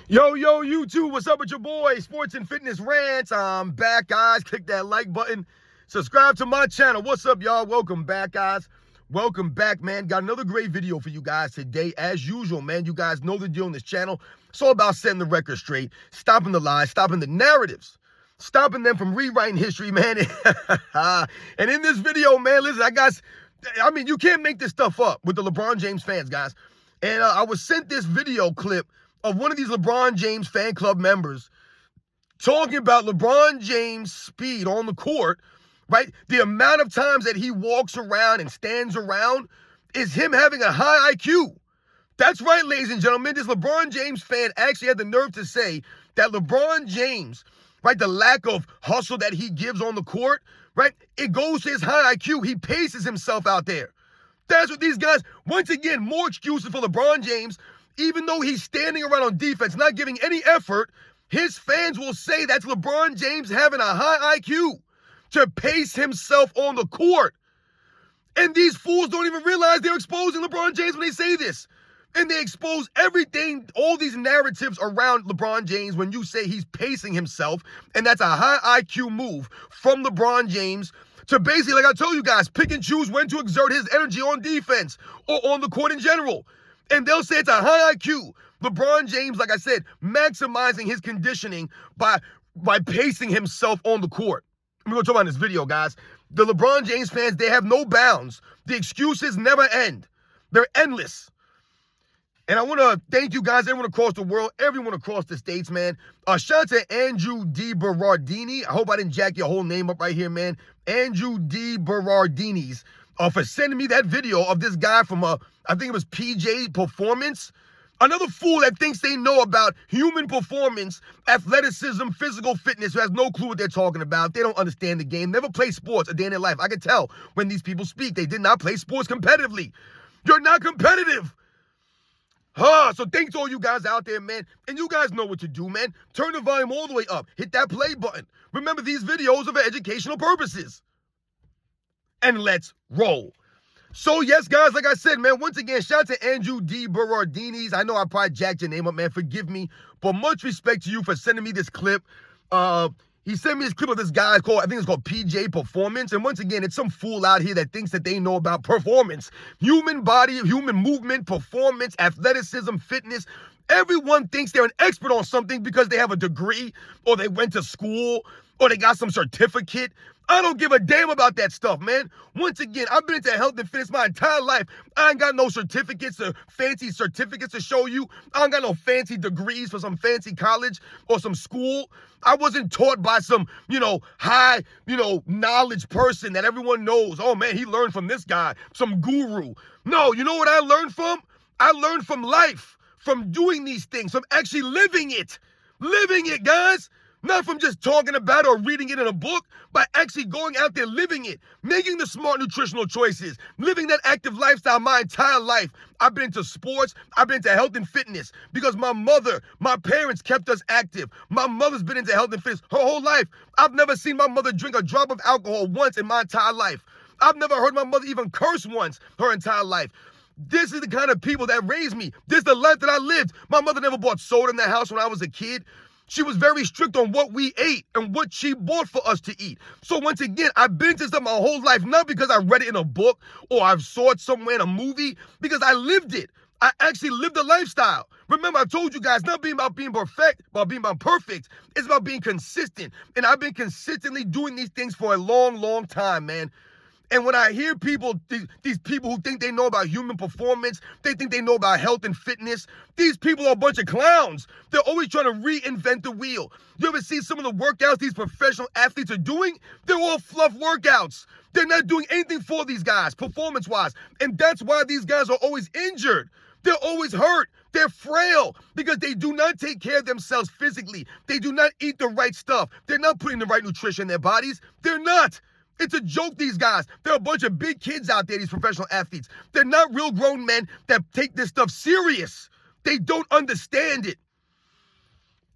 Yo, YouTube, what's up with your boy? Sports and Fitness Rants. I'm back, guys. Click that like button. Subscribe to my channel. What's up, y'all? Welcome back, guys. Welcome back, man. Got another great video for you guys today. As usual, man, you guys know the deal on this channel. It's all about setting the record straight, stopping the lies, stopping the narratives, stopping them from rewriting history, man. And in this video, man, listen, you can't make this stuff up with the LeBron James fans, guys. And I was sent this video clip of one of these LeBron James fan club members talking about LeBron James' speed on the court, right? The amount of times that he walks around and stands around is him having a high IQ. That's right, ladies and gentlemen. This LeBron James fan actually had the nerve to say that LeBron James, right, the lack of hustle that he gives on the court, right, it goes to his high IQ. He paces himself out there. That's what these guys, once again, more excuses for LeBron James. Even though he's standing around on defense, not giving any effort, his fans will say that's LeBron James having a high IQ to pace himself on the court. And these fools don't even realize they're exposing LeBron James when they say this. And they expose everything, all these narratives around LeBron James when you say he's pacing himself. And that's a high IQ move from LeBron James to basically, like I told you guys, pick and choose when to exert his energy on defense or on the court in general. And they'll say it's a high IQ. LeBron James, like I said, maximizing his conditioning by pacing himself on the court. I'm going to talk about this video, guys. The LeBron James fans, they have no bounds. The excuses never end. They're endless. And I want to thank you guys, everyone across the world, everyone across the states, man. Shout out to Andrew D. Berardini. I hope I didn't jack your whole name up right here, man. Andrew D. Berardini's. For sending me that video of this guy from, I think it was PJ Performance. Another fool that thinks they know about human performance, athleticism, physical fitness, who has no clue what they're talking about. They don't understand the game, never play sports a day in their life. I can tell when these people speak, they did not play sports competitively. You're not competitive. So thanks to all you guys out there, man. And you guys know what to do, man. Turn the volume all the way up. Hit that play button. Remember, these videos are for educational purposes. And let's roll. So, yes, guys, like I said, man, once again, shout out to Andrew D. Berardini's. I know I probably jacked your name up, man. Forgive me. But much respect to you for sending me this clip. He sent me this clip of this guy called, I think it's called PJ Performance. And once again, it's some fool out here that thinks that they know about performance. Human body, human movement, performance, athleticism, fitness. Everyone thinks they're an expert on something because they have a degree or they went to school or they got some certificate. I don't give a damn about that stuff, man. Once again, I've been into health and fitness my entire life. I ain't got no certificates or fancy certificates to show you. I ain't got no fancy degrees for some fancy college or some school. I wasn't taught by some, high, knowledge person that everyone knows. Oh, man, he learned from this guy, some guru. No, you know what I learned from? I learned from life, from doing these things, from actually living it. Living it, guys. Not from just talking about it or reading it in a book, but actually going out there living it, making the smart nutritional choices, living that active lifestyle my entire life. I've been into sports. I've been into health and fitness because my parents kept us active. My mother's been into health and fitness her whole life. I've never seen my mother drink a drop of alcohol once in my entire life. I've never heard my mother even curse once her entire life. This is the kind of people that raised me. This is the life that I lived. My mother never bought soda in the house when I was a kid. She was very strict on what we ate and what she bought for us to eat. So once again, I've been to stuff my whole life, not because I read it in a book or I saw it somewhere in a movie, because I lived it. I actually lived the lifestyle. Remember, I told you guys, not being about being perfect, perfect. It's about being consistent. And I've been consistently doing these things for a long, long time, man. And when I hear people, these people who think they know about human performance, they think they know about health and fitness, these people are a bunch of clowns. They're always trying to reinvent the wheel. You ever see some of the workouts these professional athletes are doing? They're all fluff workouts. They're not doing anything for these guys, performance-wise. And that's why these guys are always injured. They're always hurt. They're frail because they do not take care of themselves physically. They do not eat the right stuff. They're not putting the right nutrition in their bodies. They're not. It's a joke, these guys. There are a bunch of big kids out there, these professional athletes. They're not real grown men that take this stuff serious. They don't understand it.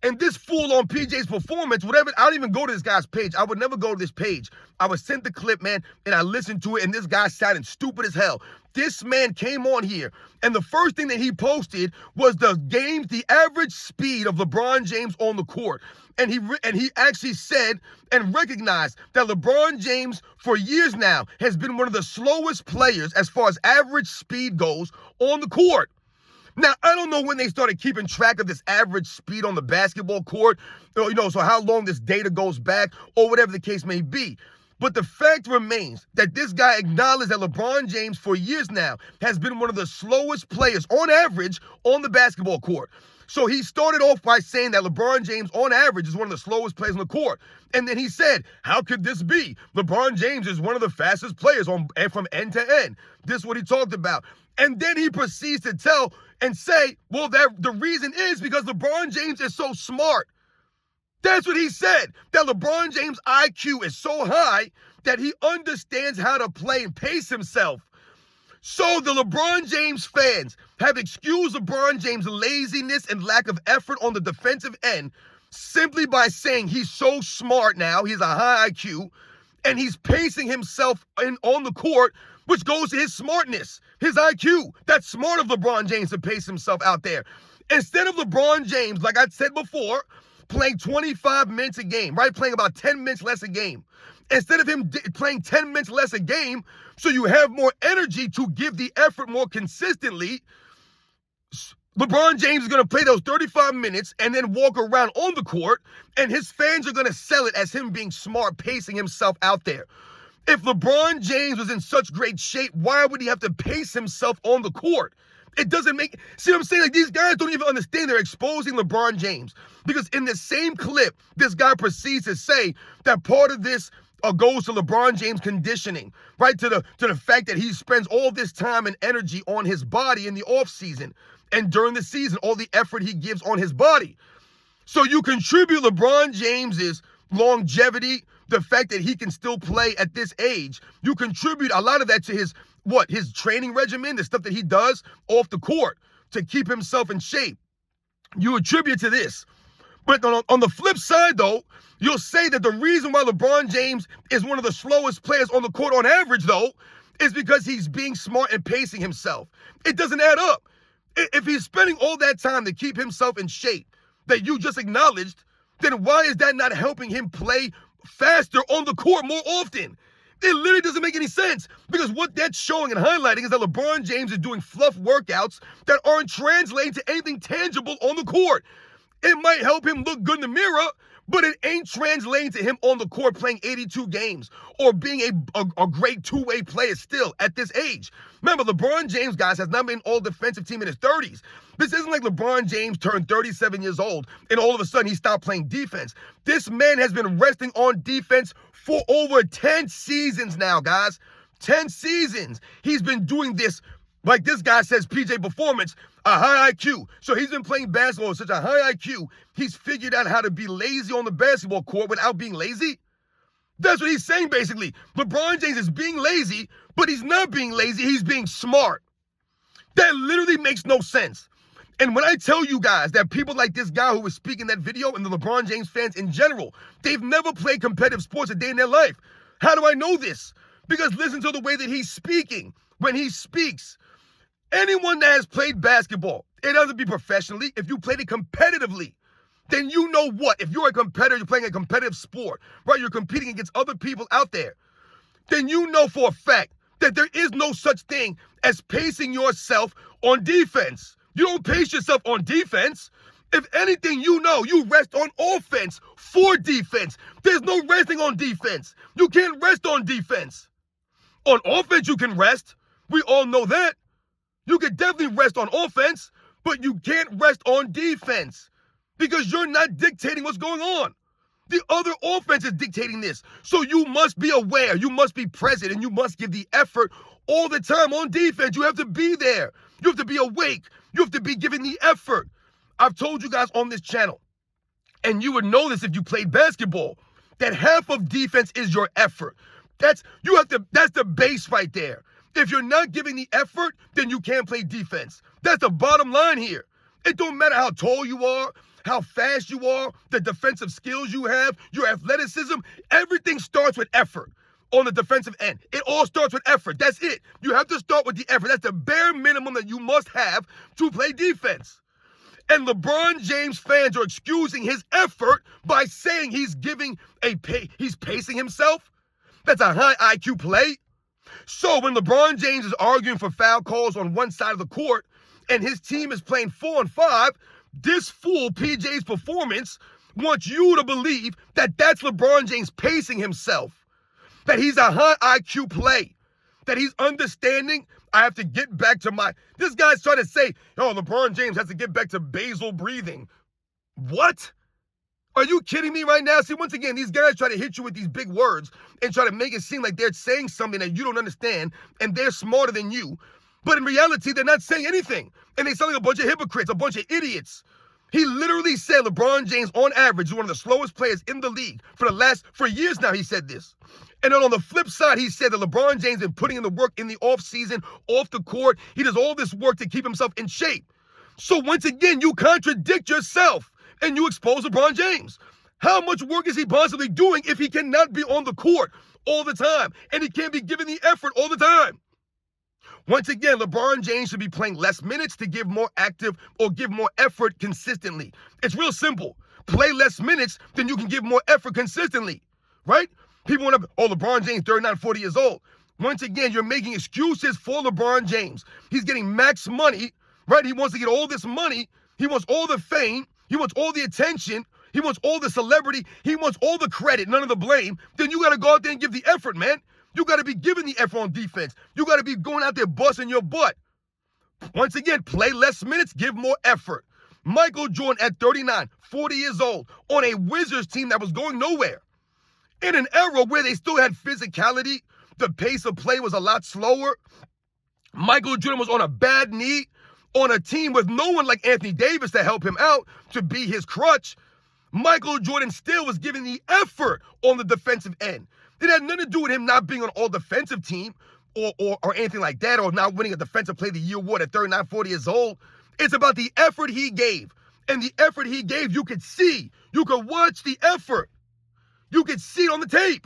And this fool on PJ's performance, whatever, I don't even go to this guy's page. I would never go to this page. I was sent the clip, man, and I listened to it, and this guy sounded stupid as hell. This man came on here, and the first thing that he posted was the average speed of LeBron James on the court. And he actually said and recognized that LeBron James, for years now, has been one of the slowest players as far as average speed goes on the court. Now, I don't know when they started keeping track of this average speed on the basketball court, so how long this data goes back or whatever the case may be. But the fact remains that this guy acknowledged that LeBron James for years now has been one of the slowest players on average on the basketball court. So he started off by saying that LeBron James on average is one of the slowest players on the court. And then he said, how could this be? LeBron James is one of the fastest players from end to end. This is what he talked about. And then he proceeds to tell and say, well, the reason is because LeBron James is so smart. That's what he said, that LeBron James' IQ is so high that he understands how to play and pace himself. So the LeBron James fans have excused LeBron James' laziness and lack of effort on the defensive end simply by saying he's so smart now, he's a high IQ, and he's pacing himself on the court, which goes to his smartness, his IQ. That's smart of LeBron James to pace himself out there. Instead of LeBron James, like I said before, playing 25 minutes a game, right? Playing about 10 minutes less a game. Instead of him playing 10 minutes less a game, so you have more energy to give the effort more consistently, LeBron James is going to play those 35 minutes and then walk around on the court, and his fans are going to sell it as him being smart, pacing himself out there. If LeBron James was in such great shape, why would he have to pace himself on the court? It doesn't make, see what I'm saying? Like, these guys don't even understand they're exposing LeBron James. Because in the same clip, this guy proceeds to say that part of this goes to LeBron James conditioning, right? To the fact that he spends all this time and energy on his body in the offseason and during the season, all the effort he gives on his body. So you contribute LeBron James's longevity, the fact that he can still play at this age, you contribute a lot of that to his training regimen, the stuff that he does off the court to keep himself in shape. You attribute to this. But on the flip side, though, you'll say that the reason why LeBron James is one of the slowest players on the court on average, though, is because he's being smart and pacing himself. It doesn't add up. If he's spending all that time to keep himself in shape that you just acknowledged, then why is that not helping him play faster on the court more often? It literally doesn't make any sense, because what that's showing and highlighting is that LeBron James is doing fluff workouts that aren't translating to anything tangible on the court. It might help him look good in the mirror, but it ain't translating to him on the court playing 82 games or being a great two-way player still at this age. Remember, LeBron James, guys, has not been an all-defensive team in his 30s. This isn't like LeBron James turned 37 years old and all of a sudden he stopped playing defense. This man has been resting on defense for over 10 seasons now, guys. 10 seasons. He's been doing this, like this guy says, PJ Performance, a high IQ. So he's been playing basketball with such a high IQ, he's figured out how to be lazy on the basketball court without being lazy. That's what he's saying, basically. LeBron James is being lazy, but he's not being lazy, he's being smart. That literally makes no sense. And when I tell you guys that people like this guy who was speaking that video and the LeBron James fans in general, they've never played competitive sports a day in their life. How do I know this? Because listen to the way that he's speaking. When he speaks, anyone that has played basketball, it doesn't be professionally. If you played it competitively, then you know what? If you're a competitor, you're playing a competitive sport, right? You're competing against other people out there. Then you know for a fact that there is no such thing as pacing yourself on defense. You don't pace yourself on defense. If anything, you know you rest on offense for defense. There's no resting on defense. You can't rest on defense. On offense, you can rest. We all know that. You can definitely rest on offense, but you can't rest on defense because you're not dictating what's going on. The other offense is dictating this. So you must be aware, you must be present, and you must give the effort all the time on defense. You have to be there. You have to be awake. You have to be giving the effort. I've told you guys on this channel, and you would know this if you played basketball, that half of defense is your effort. That's the base right there. If you're not giving the effort, then you can't play defense. That's the bottom line here. It don't matter how tall you are, how fast you are, the defensive skills you have, your athleticism. Everything starts with effort on the defensive end. It all starts with effort. That's it. You have to start with the effort. That's the bare minimum that you must have to play defense. And LeBron James fans are excusing his effort by saying he's pacing himself. That's a high IQ play. So when LeBron James is arguing for foul calls on one side of the court and his team is playing 4-on-5, this fool PJ's performance wants you to believe that that's LeBron James pacing himself, that he's a high IQ play, that he's understanding I have to get back to this guy's trying to say, oh, LeBron James has to get back to basal breathing. What? Are you kidding me right now? See, once again, these guys try to hit you with these big words and try to make it seem like they're saying something that you don't understand and they're smarter than you. But in reality, they're not saying anything. And they sound like a bunch of hypocrites, a bunch of idiots. He literally said LeBron James, on average, is one of the slowest players in the league for years now. He said this. And then on the flip side, he said that LeBron James has been putting in the work in the offseason, off the court. He does all this work to keep himself in shape. So once again, you contradict yourself and you expose LeBron James. How much work is he possibly doing if he cannot be on the court all the time and he can't be given the effort all the time? Once again, LeBron James should be playing less minutes to give more effort consistently. It's real simple. Play less minutes, then you can give more effort consistently, right? People want to, LeBron James, 39, 40 years old. Once again, you're making excuses for LeBron James. He's getting max money, right? He wants to get all this money. He wants all the fame. He wants all the attention. He wants all the celebrity. He wants all the credit, none of the blame. Then you got to go out there and give the effort, man. You got to be giving the effort on defense. You got to be going out there busting your butt. Once again, play less minutes, give more effort. Michael Jordan at 39, 40 years old, on a Wizards team that was going nowhere. In an era where they still had physicality, the pace of play was a lot slower. Michael Jordan was on a bad knee, on a team with no one like Anthony Davis to help him out, to be his crutch. Michael Jordan still was giving the effort on the defensive end. It had nothing to do with him not being on an all-defensive team or anything like that, or not winning a Defensive Player of the Year award at 39, 40 years old. It's about the effort he gave. And the effort he gave, you could see. You could watch the effort. You could see it on the tape.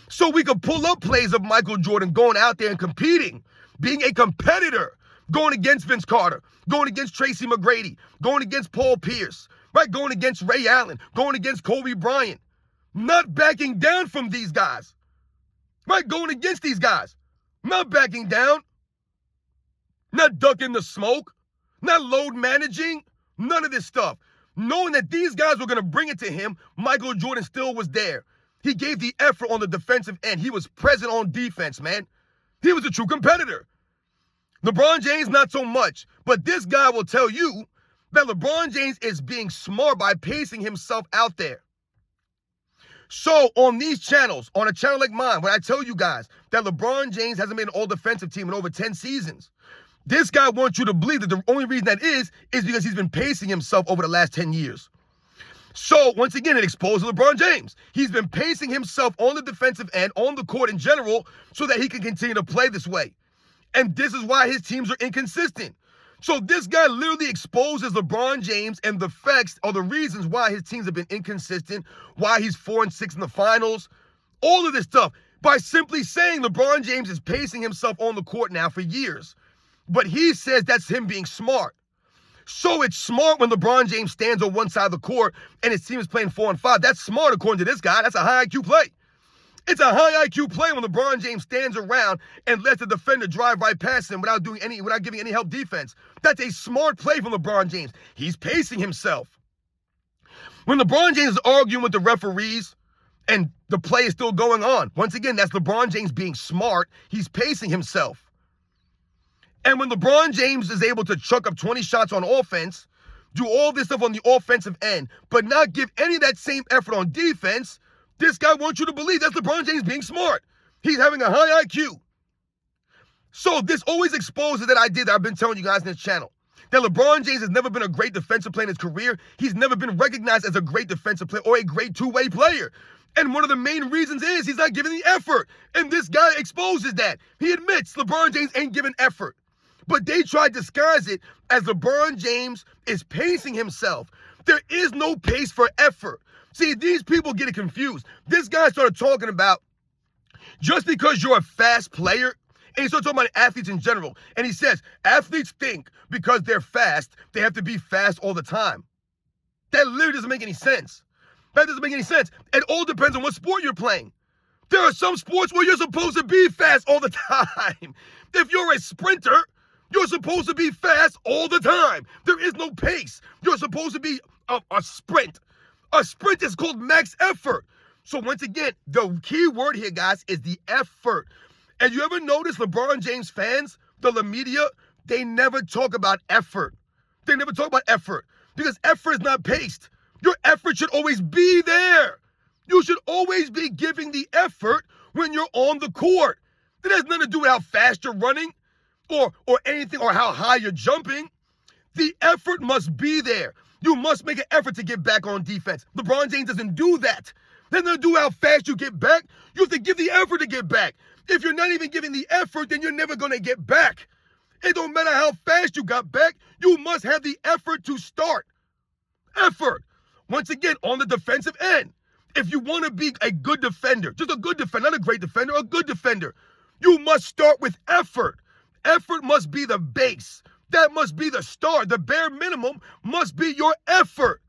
So we could pull up plays of Michael Jordan going out there and competing, being a competitor, going against Vince Carter, going against Tracy McGrady, going against Paul Pierce, right? Going against Ray Allen, going against Kobe Bryant. Not backing down from these guys, right? Going against these guys, not backing down, not ducking the smoke, not load managing, none of this stuff. Knowing that these guys were going to bring it to him, Michael Jordan still was there. He gave the effort on the defensive end. He was present on defense, man. He was a true competitor. LeBron James, not so much. But this guy will tell you that LeBron James is being smart by pacing himself out there. So on these channels, on a channel like mine, when I tell you guys that LeBron James hasn't made an all-defensive team in over 10 seasons, this guy wants you to believe that the only reason that is because he's been pacing himself over the last 10 years. So once again, it exposes LeBron James. He's been pacing himself on the defensive end, on the court in general, so that he can continue to play this way. And this is why his teams are inconsistent. So this guy literally exposes LeBron James and the facts or the reasons why his teams have been inconsistent, why he's 4-6 in the finals, all of this stuff, by simply saying LeBron James is pacing himself on the court now for years. But he says that's him being smart. So it's smart when LeBron James stands on one side of the court and his team is playing 4-5. That's smart according to this guy. That's a high IQ play. It's a high IQ play when LeBron James stands around and lets the defender drive right past him without giving any help defense. That's a smart play from LeBron James. He's pacing himself. When LeBron James is arguing with the referees and the play is still going on, once again, that's LeBron James being smart. He's pacing himself. And when LeBron James is able to chuck up 20 shots on offense, do all this stuff on the offensive end, but not give any of that same effort on defense, this guy wants you to believe that's LeBron James being smart. He's having a high IQ. So this always exposes that idea that I've been telling you guys in this channel, that LeBron James has never been a great defensive player in his career. He's never been recognized as a great defensive player or a great two-way player. And one of the main reasons is he's not giving the effort. And this guy exposes that. He admits LeBron James ain't giving effort. But they try to disguise it as LeBron James is pacing himself. There is no pace for effort. See, these people get it confused. This guy started talking about just because you're a fast player, and he started talking about athletes in general. And he says, athletes think because they're fast, they have to be fast all the time. That literally doesn't make any sense. That doesn't make any sense. It all depends on what sport you're playing. There are some sports where you're supposed to be fast all the time. If you're a sprinter, you're supposed to be fast all the time. There is no pace. You're supposed to be a sprint. A sprint is called max effort. So once again, the key word here, guys, is the effort. And you ever notice LeBron James fans, the media, they never talk about effort. They never talk about effort because effort is not paced. Your effort should always be there. You should always be giving the effort when you're on the court. It has nothing to do with how fast you're running or anything or how high you're jumping. The effort must be there. You must make an effort to get back on defense. LeBron James doesn't do that. It has nothing to do with how fast you get back. You have to give the effort to get back. If you're not even giving the effort, then you're never going to get back. It don't matter how fast you got back. You must have the effort to start. Effort. Once again, on the defensive end. If you want to be a good defender, just a good defender, not a great defender, a good defender, you must start with effort. Effort must be the base. That must be the start. The bare minimum must be your effort.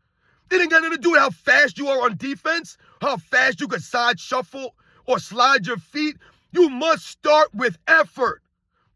It ain't got nothing to do with how fast you are on defense, how fast you can side shuffle or slide your feet. You must start with effort.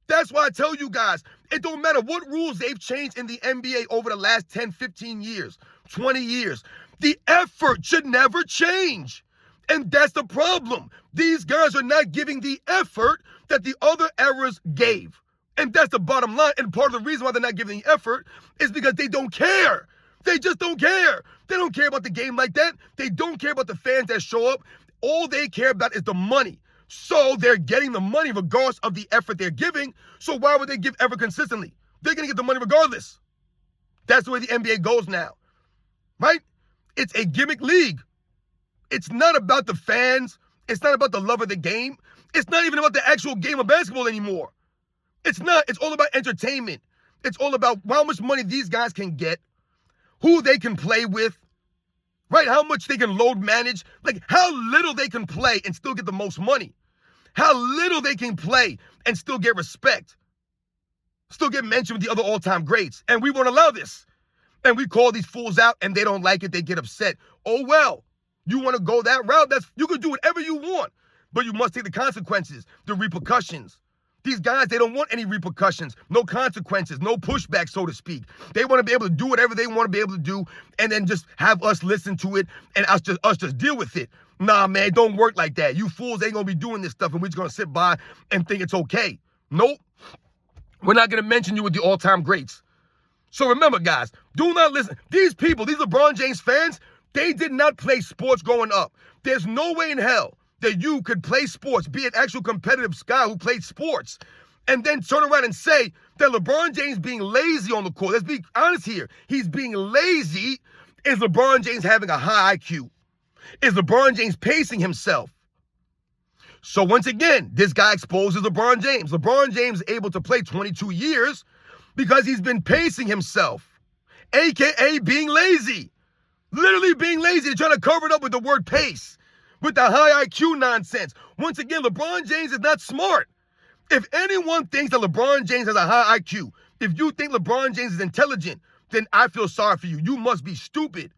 That's why I tell you guys, it don't matter what rules they've changed in the NBA over the last 10, 15 years, 20 years. The effort should never change. And that's the problem. These guys are not giving the effort that the other eras gave. And that's the bottom line. And part of the reason why they're not giving the effort is because they don't care. They just don't care. They don't care about the game like that. They don't care about the fans that show up. All they care about is the money. So they're getting the money regardless of the effort they're giving. So why would they give effort consistently? They're going to get the money regardless. That's the way the NBA goes now. Right? It's a gimmick league. It's not about the fans. It's not about the love of the game. It's not even about the actual game of basketball anymore. It's not. It's all about entertainment. It's all about how much money these guys can get, who they can play with, right? How much they can load manage, like how little they can play and still get the most money. How little they can play and still get respect. Still get mentioned with the other all-time greats. And we won't allow this. And we call these fools out and they don't like it, they get upset. Oh well, you want to go that route? You can do whatever you want, but you must take the consequences, the repercussions. These guys, they don't want any repercussions, no consequences, no pushback, so to speak. They want to be able to do whatever they want to be able to do and then just have us listen to it and us just deal with it. Nah, man, don't work like that. You fools ain't going to be doing this stuff and we're just going to sit by and think it's okay. Nope. We're not going to mention you with the all-time greats. So remember, guys, do not listen. These people, these LeBron James fans, they did not play sports growing up. There's no way in hell that you could play sports, be an actual competitive guy who played sports, and then turn around and say that LeBron James being lazy on the court. Let's be honest here. He's being lazy. Is LeBron James having a high IQ? Is LeBron James pacing himself? So once again, this guy exposes LeBron James. LeBron James is able to play 22 years because he's been pacing himself, a.k.a. being lazy. Literally being lazy. They're trying to cover it up with the word pace, with the high IQ nonsense. Once again, LeBron James is not smart. If anyone thinks that LeBron James has a high IQ, if you think LeBron James is intelligent, then I feel sorry for you. You must be stupid.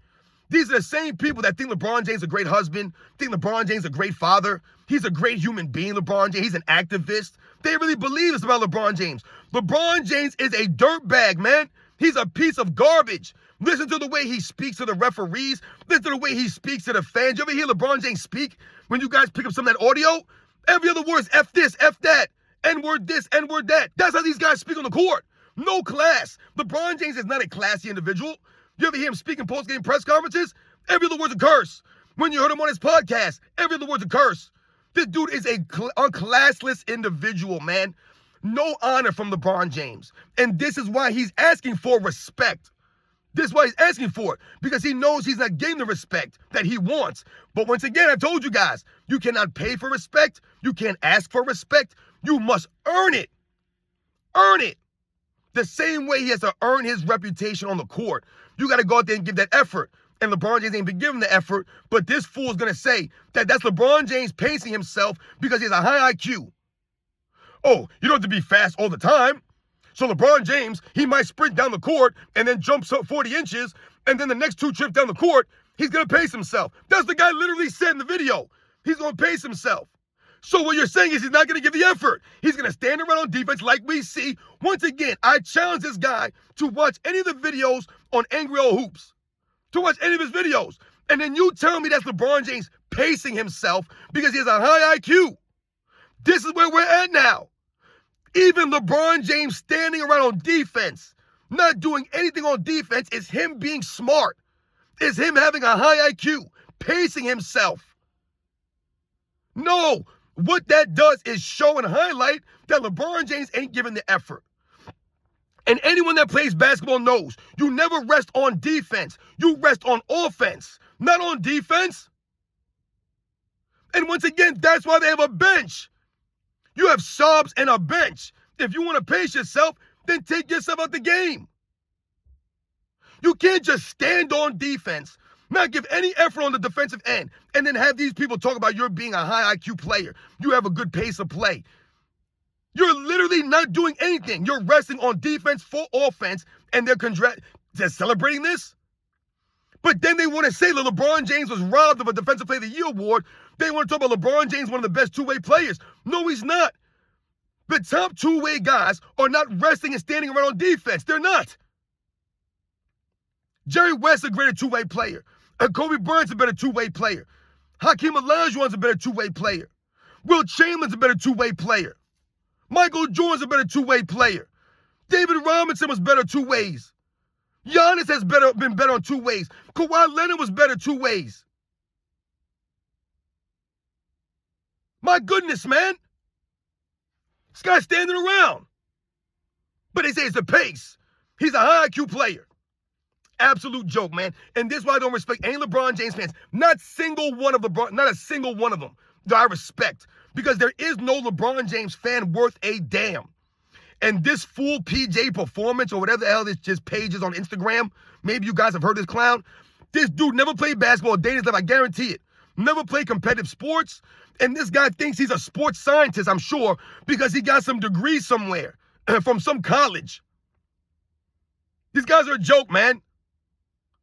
These are the same people that think LeBron James is a great husband, think LeBron James is a great father. He's a great human being, LeBron James. He's an activist. They really believe this about LeBron James. LeBron James is a dirtbag, man. He's a piece of garbage. Listen to the way he speaks to the referees. Listen to the way he speaks to the fans. You ever hear LeBron James speak when you guys pick up some of that audio? Every other word is F this, F that, N-word this, N-word that. That's how these guys speak on the court. No class. LeBron James is not a classy individual. You ever hear him speak in post-game press conferences? Every other word's a curse. When you heard him on his podcast, every other word's a curse. This dude is a classless individual, man. No honor from LeBron James. And this is why he's asking for respect. This is why he's asking for it. Because he knows he's not getting the respect that he wants. But once again, I told you guys, you cannot pay for respect. You can't ask for respect. You must earn it. Earn it. The same way he has to earn his reputation on the court. You got to go out there and give that effort. And LeBron James ain't been giving the effort, but this fool is going to say that that's LeBron James pacing himself because he has a high IQ. Oh, you don't have to be fast all the time. So LeBron James, he might sprint down the court and then jumps up 40 inches, and then the next 2 trips down the court, he's going to pace himself. That's the guy literally said in the video. He's going to pace himself. So what you're saying is he's not going to give the effort. He's going to stand around on defense like we see. Once again, I challenge this guy to watch any of the videos on Angry Old Hoops. To watch any of his videos. And then you tell me that's LeBron James pacing himself because he has a high IQ. This is where we're at now. Even LeBron James standing around on defense, not doing anything on defense, is him being smart. Is him having a high IQ, pacing himself. No, what that does is show and highlight that LeBron James ain't giving the effort. And anyone that plays basketball knows you never rest on defense. You rest on offense, not on defense. And once again, that's why they have a bench. You have subs and a bench. If you want to pace yourself, then take yourself out the game. You can't just stand on defense, not give any effort on the defensive end, and then have these people talk about you're being a high IQ player. You have a good pace of play. You're literally not doing anything. You're resting on defense for offense, and they're celebrating this. But then they want to say that LeBron James was robbed of a Defensive Player of the Year award. They want to talk about LeBron James, one of the best two-way players. No, he's not. The top two-way guys are not resting and standing around on defense. They're not. Jerry West's a greater two-way player. Kobe Bryant's a better two-way player. Hakeem Olajuwon's a better two-way player. Will Chamberlain's a better two-way player. Michael Jordan's a better two-way player. David Robinson was better two ways. Giannis has been better on 2 ways. Kawhi Leonard was better 2 ways. My goodness, man. This guy's standing around. But they say it's the pace. He's a high IQ player. Absolute joke, man. And this is why I don't respect any LeBron James fans. Not a single one of them do I respect. Because there is no LeBron James fan worth a damn. And this fool PJ Performance or whatever the hell his page is on Instagram, maybe you guys have heard this clown. This dude never played basketball a day in his life, I guarantee it. Never played competitive sports. And this guy thinks he's a sports scientist, I'm sure, because he got some degree somewhere from some college. These guys are a joke, man.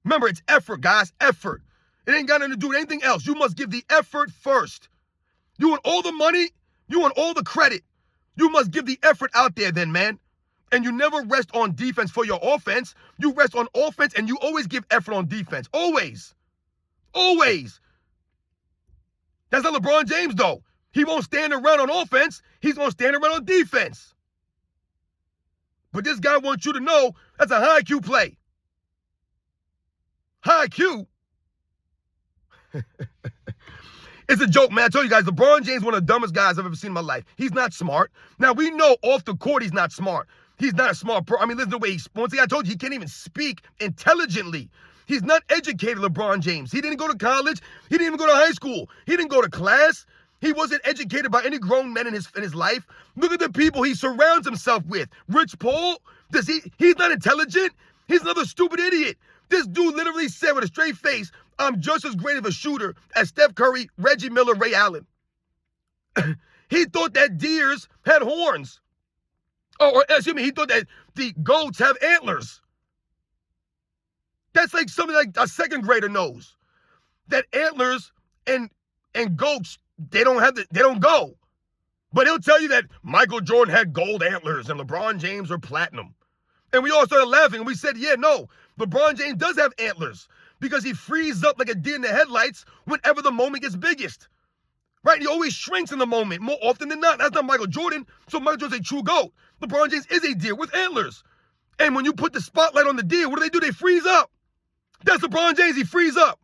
Remember, it's effort, guys, effort. It ain't got nothing to do with anything else. You must give the effort first. You want all the money, you want all the credit. You must give the effort out there then, man. And you never rest on defense for your offense. You rest on offense and you always give effort on defense. Always. Always. That's not LeBron James, though. He won't stand around on offense. He's going to stand around on defense. But this guy wants you to know that's a high IQ play. High IQ? It's a joke, man. I told you guys, LeBron James is one of the dumbest guys I've ever seen in my life. He's not smart. Now, we know off the court he's not smart. He's not a smart person. I mean, listen to the way once again, I told you, he can't even speak intelligently. He's not educated, LeBron James. He didn't go to college. He didn't even go to high school. He didn't go to class. He wasn't educated by any grown men in his life. Look at the people he surrounds himself with. Rich Paul, he's not intelligent. He's another stupid idiot. This dude literally said with a straight face, I'm just as great of a shooter as Steph Curry, Reggie Miller, Ray Allen. He thought that deers had horns. Or excuse me, he thought that the goats have antlers. That's like something like a second grader knows. That antlers and goats, they don't go. But he'll tell you that Michael Jordan had gold antlers and LeBron James are platinum. And we all started laughing and we said, yeah, no, LeBron James does have antlers because he frees up like a deer in the headlights whenever the moment gets biggest. Right? He always shrinks in the moment more often than not. That's not Michael Jordan. So Michael Jordan's a true GOAT. LeBron James is a deer with antlers. And when you put the spotlight on the deer, what do? They freeze up. That's LeBron James. He frees up.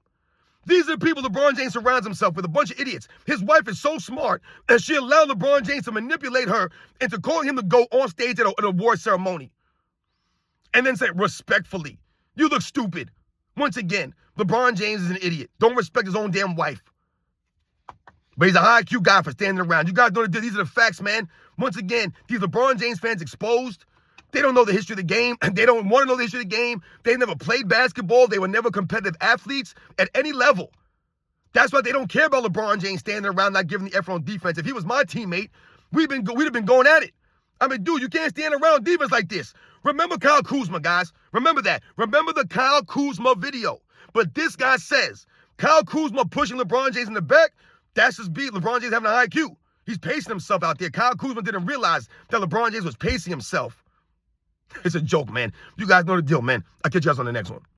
These are the people LeBron James surrounds himself with, a bunch of idiots. His wife is so smart that she allowed LeBron James to manipulate her into calling him to go on stage at an award ceremony. And then say, respectfully, you look stupid. Once again, LeBron James is an idiot. Don't respect his own damn wife. But he's a high IQ guy for standing around. You guys know what to do. These are the facts, man. Once again, these LeBron James fans exposed. They don't know the history of the game. They don't want to know the history of the game. They never played basketball. They were never competitive athletes at any level. That's why they don't care about LeBron James standing around not giving the effort on defense. If he was my teammate, we'd have been going at it. I mean, dude, you can't stand around defense like this. Remember Kyle Kuzma, guys. Remember that. Remember the Kyle Kuzma video. But this guy says, Kyle Kuzma pushing LeBron James in the back, that's just beat. LeBron James having a high IQ. He's pacing himself out there. Kyle Kuzma didn't realize that LeBron James was pacing himself. It's a joke, man. You guys know the deal, man. I'll catch you guys on the next one.